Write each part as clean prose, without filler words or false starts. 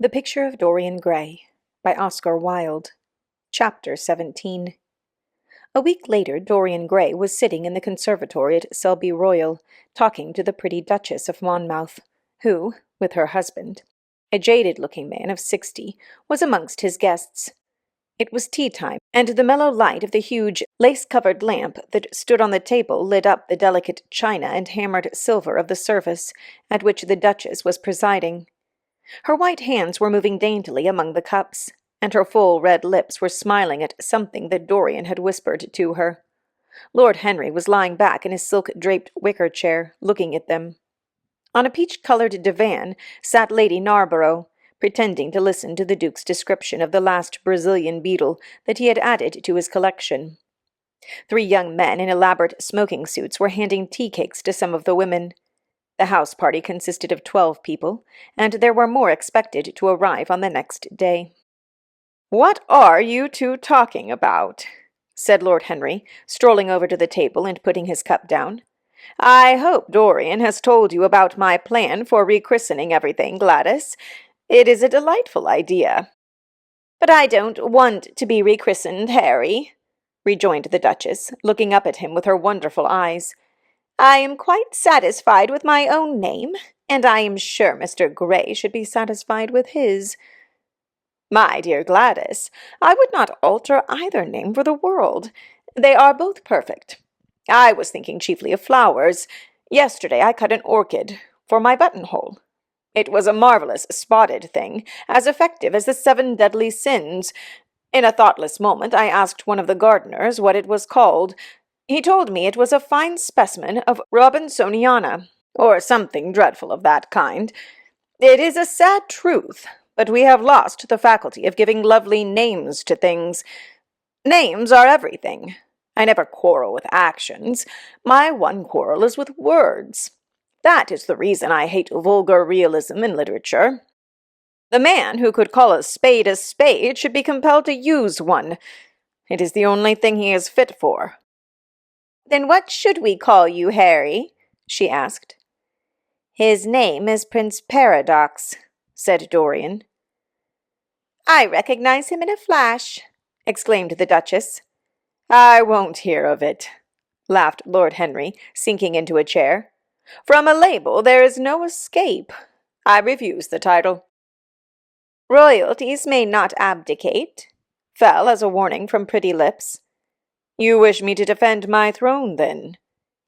The Picture of Dorian Gray by Oscar Wilde. Chapter 17. A week later, Dorian Gray was sitting in the conservatory at Selby Royal, talking to the pretty Duchess of Monmouth, who, with her husband, a jaded-looking man of 60, was amongst his guests. It was tea-time, and the mellow light of the huge, lace-covered lamp that stood on the table lit up the delicate china and hammered silver of the service at which the Duchess was presiding. Her white hands were moving daintily among the cups, and her full red lips were smiling at something that Dorian had whispered to her. Lord Henry was lying back in his silk-draped wicker chair, looking at them. On a peach-coloured divan sat Lady Narborough, pretending to listen to the Duke's description of the last Brazilian beetle that he had added to his collection. 3 young men in elaborate smoking suits were handing tea-cakes to some of the women. The house party consisted of 12 people, and there were more expected to arrive on the next day. "What are you two talking about?" said Lord Henry, strolling over to the table and putting his cup down. "I hope Dorian has told you about my plan for rechristening everything, Gladys. It is a delightful idea." "But I don't want to be rechristened, Harry," rejoined the Duchess, looking up at him with her wonderful eyes. "I am quite satisfied with my own name, and I am sure Mr. Gray should be satisfied with his." "My dear Gladys, I would not alter either name for the world. They are both perfect. I was thinking chiefly of flowers. Yesterday I cut an orchid for my buttonhole. It was a marvelous spotted thing, as effective as the 7 deadly sins. In a thoughtless moment I asked one of the gardeners what it was called. He told me it was a fine specimen of Robinsoniana, or something dreadful of that kind. It is a sad truth, but we have lost the faculty of giving lovely names to things. Names are everything. I never quarrel with actions. My one quarrel is with words. That is the reason I hate vulgar realism in literature. The man who could call a spade should be compelled to use one. It is the only thing he is fit for." "Then what should we call you, Harry?" she asked. "His name is Prince Paradox," said Dorian. "I recognize him in a flash," exclaimed the Duchess. "I won't hear of it," laughed Lord Henry, sinking into a chair. "From a label there is no escape. I refuse the title." "Royalties may not abdicate," fell as a warning from pretty lips. "You wish me to defend my throne, then?"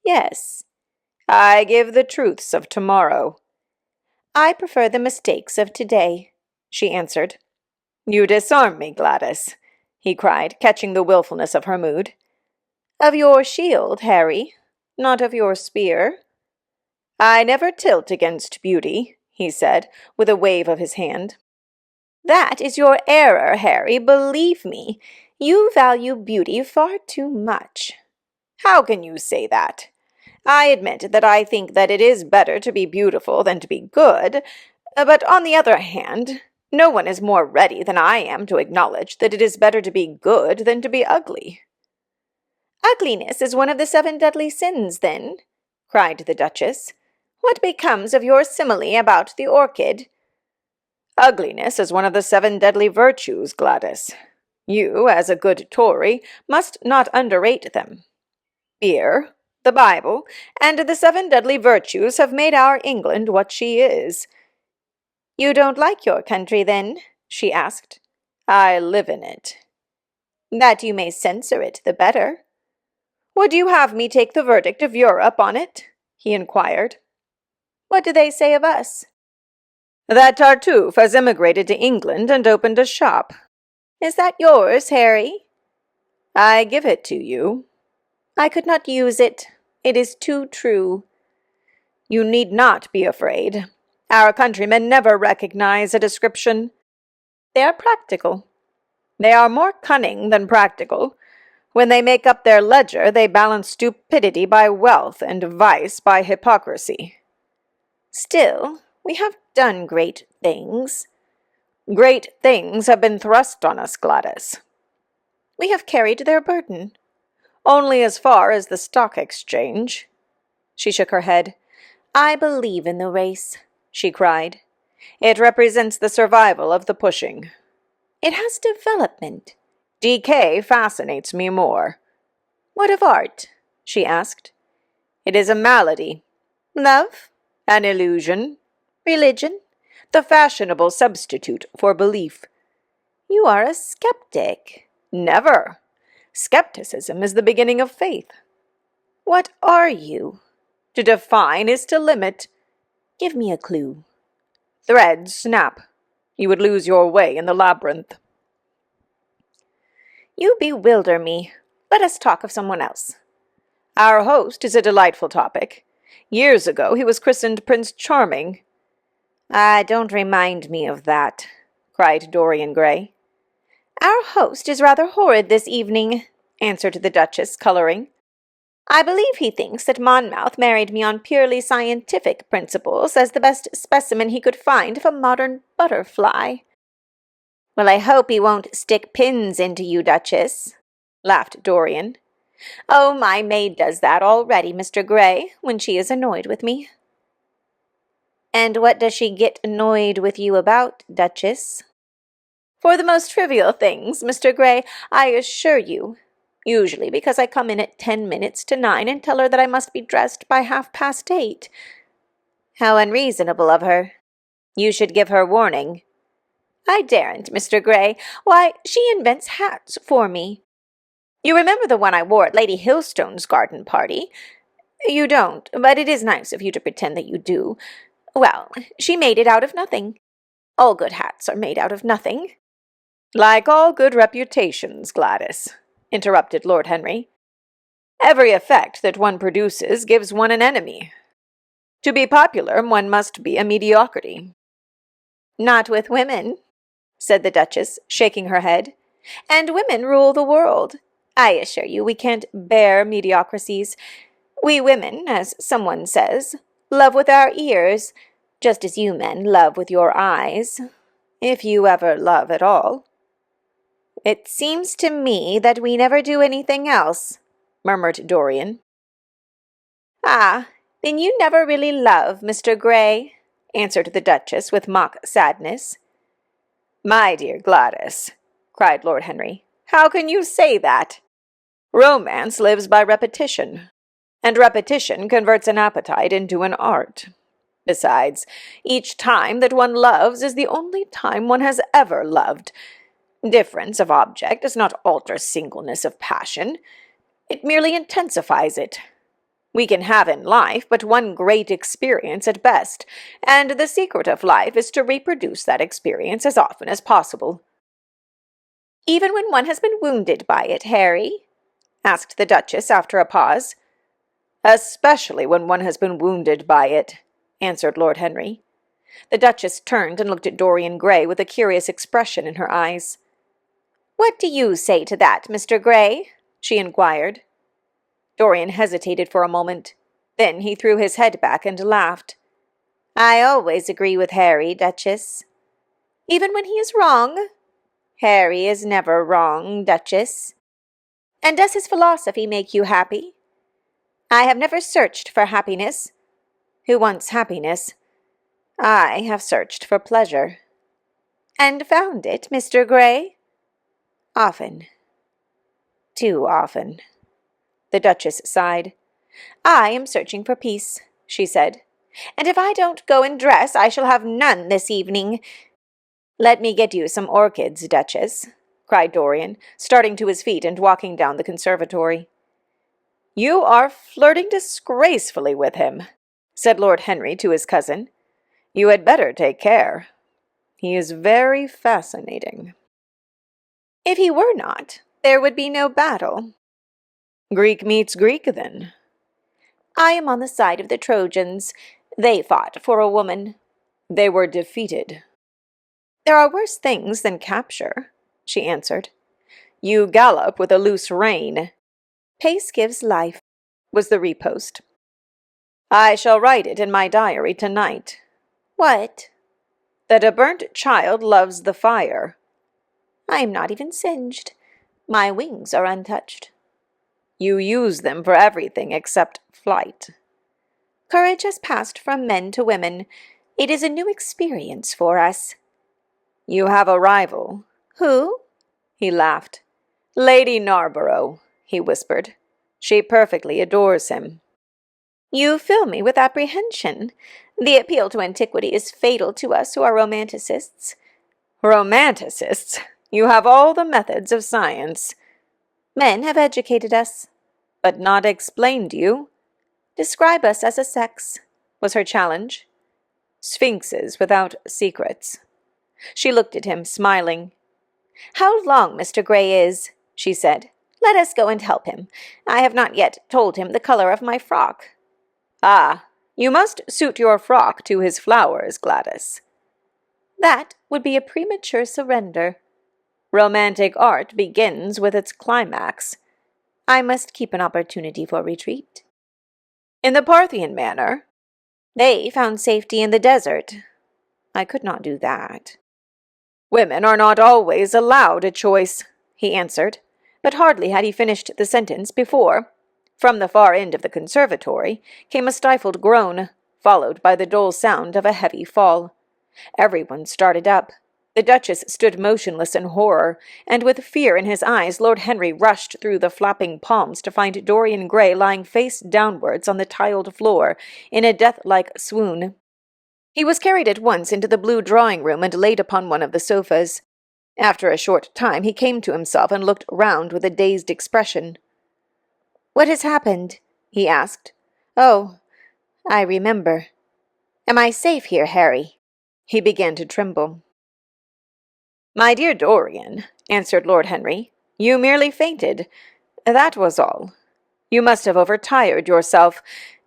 "Yes." "I give the truths of tomorrow." "I prefer the mistakes of today," she answered. "You disarm me, Gladys," he cried, catching the wilfulness of her mood. "Of your shield, Harry, not of your spear." "I never tilt against beauty," he said, with a wave of his hand. "That is your error, Harry, believe me. You value beauty far too much." "How can you say that? I admit that I think that it is better to be beautiful than to be good, but on the other hand, no one is more ready than I am to acknowledge that it is better to be good than to be ugly." "Ugliness is one of the 7 deadly sins, then?" cried the Duchess. "What becomes of your simile about the orchid?" "Ugliness is one of the 7 deadly virtues, Gladys. You, as a good Tory, must not underrate them. Beer, the Bible, and the 7 deadly virtues have made our England what she is." "You don't like your country, then?" she asked. "I live in it." "That you may censor it, the better." "Would you have me take the verdict of Europe on it?" he inquired. "What do they say of us?" "That Tartuffe has emigrated to England and opened a shop." "Is that yours, Harry?" "I give it to you." "I could not use it. It is too true." "You need not be afraid. Our countrymen never recognize a description. They are practical. They are more cunning than practical. When they make up their ledger, they balance stupidity by wealth and vice by hypocrisy." "Still, we have done great things." "Great things have been thrust on us, Gladys." "We have carried their burden." "Only as far as the stock exchange." She shook her head. "I believe in the race," she cried. It represents the survival of the pushing. It has development. Decay fascinates me more. What of art? She asked. It is a malady. Love? An illusion? Religion? The fashionable substitute for belief. You are a skeptic. Never. Skepticism is the beginning of faith. What are you? To define is to limit. Give me a clue. Threads snap. You would lose your way in the labyrinth. You bewilder me. Let us talk of someone else. Our host is a delightful topic. Years ago he was christened Prince Charming. Ah, don't remind me of that, cried Dorian Gray. Our host is rather horrid this evening, answered the Duchess, coloring. I believe he thinks that Monmouth married me on purely scientific principles as the best specimen he could find of a modern butterfly. Well, I hope he won't stick pins into you, Duchess, laughed Dorian. Oh, my maid does that already, Mr. Gray, when she is annoyed with me. And what does she get annoyed with you about, Duchess? For the most trivial things, Mr. Gray, I assure you. Usually because I come in at 10 minutes to 9 and tell her that I must be dressed by 8:30. How unreasonable of her. You should give her warning. I daren't, Mr. Gray. Why, she invents hats for me. You remember the one I wore at Lady Hillstone's garden party? You don't, but it is nice of you to pretend that you do. Well, she made it out of nothing. All good hats are made out of nothing. Like all good reputations, Gladys, interrupted Lord Henry. Every effect that one produces gives one an enemy. To be popular, one must be a mediocrity. Not with women, said the Duchess, shaking her head. And women rule the world. I assure you we can't bear mediocrities. We women, as someone says, love with our ears, just as you men love with your eyes, if you ever love at all. It seems to me that we never do anything else, murmured Dorian. Ah, then you never really love, Mr. Gray, answered the Duchess with mock sadness. My dear Gladys, cried Lord Henry, how can you say that? Romance lives by repetition, and repetition converts an appetite into an art. Besides, each time that one loves is the only time one has ever loved. Difference of object does not alter singleness of passion. It merely intensifies it. We can have in life but one great experience at best, and the secret of life is to reproduce that experience as often as possible. Even when one has been wounded by it, Harry? Asked the Duchess after a pause. Especially when one has been wounded by it, answered Lord Henry. The Duchess turned and looked at Dorian Gray with a curious expression in her eyes. What do you say to that, Mr. Gray? She inquired. Dorian hesitated for a moment. Then he threw his head back and laughed. I always agree with Harry, Duchess. Even when he is wrong? Harry is never wrong, Duchess. And does his philosophy make you happy? I have never searched for happiness. Who wants happiness? I have searched for pleasure. And found it, Mr. Gray? Often. Too often. The Duchess sighed. I am searching for peace, she said. And if I don't go and dress, I shall have none this evening. Let me get you some orchids, Duchess, cried Dorian, starting to his feet and walking down the conservatory. You are flirting disgracefully with him, said Lord Henry to his cousin. You had better take care. He is very fascinating. If he were not, there would be no battle. Greek meets Greek, then. I am on the side of the Trojans. They fought for a woman. They were defeated. There are worse things than capture, she answered. You gallop with a loose rein. Pace gives life, was the riposte. I shall write it in my diary tonight. What? That a burnt child loves the fire. I am not even singed. My wings are untouched. You use them for everything except flight. Courage has passed from men to women. It is a new experience for us." "You have a rival." "Who?" He laughed. "Lady Narborough," he whispered. "She perfectly adores him." "You fill me with apprehension. The appeal to antiquity is fatal to us who are romanticists." "Romanticists? You have all the methods of science." "Men have educated us." "But not explained you." "Describe us as a sex," was her challenge. "Sphinxes without secrets." She looked at him, smiling. "How long Mr. Gray is," she said. "Let us go and help him. I have not yet told him the color of my frock." "Ah, you must suit your frock to his flowers, Gladys." "That would be a premature surrender." "Romantic art begins with its climax." "I must keep an opportunity for retreat." "In the Parthian manner?" "They found safety in the desert." "I could not do that." "Women are not always allowed a choice," he answered, but hardly had he finished the sentence before, from the far end of the conservatory, came a stifled groan, followed by the dull sound of a heavy fall. Everyone started up. The Duchess stood motionless in horror, and with fear in his eyes Lord Henry rushed through the flapping palms to find Dorian Gray lying face downwards on the tiled floor, in a death-like swoon. He was carried at once into the blue drawing-room and laid upon one of the sofas. After a short time he came to himself and looked round with a dazed expression. "What has happened?" he asked. "Oh, I remember. Am I safe here, Harry?" He began to tremble. "My dear Dorian," answered Lord Henry, "you merely fainted. That was all. You must have overtired yourself.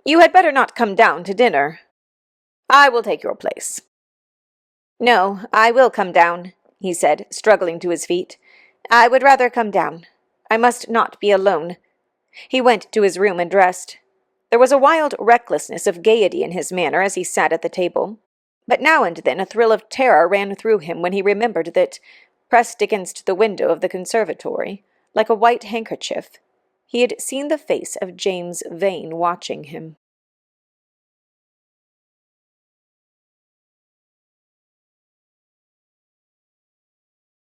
You had better not come down to dinner. I will take your place." "No, I will come down," he said, struggling to his feet. "I would rather come down. I must not be alone." He went to his room and dressed. There was a wild recklessness of gaiety in his manner as he sat at the table, but now and then a thrill of terror ran through him when he remembered that, pressed against the window of the conservatory, like a white handkerchief, he had seen the face of James Vane watching him.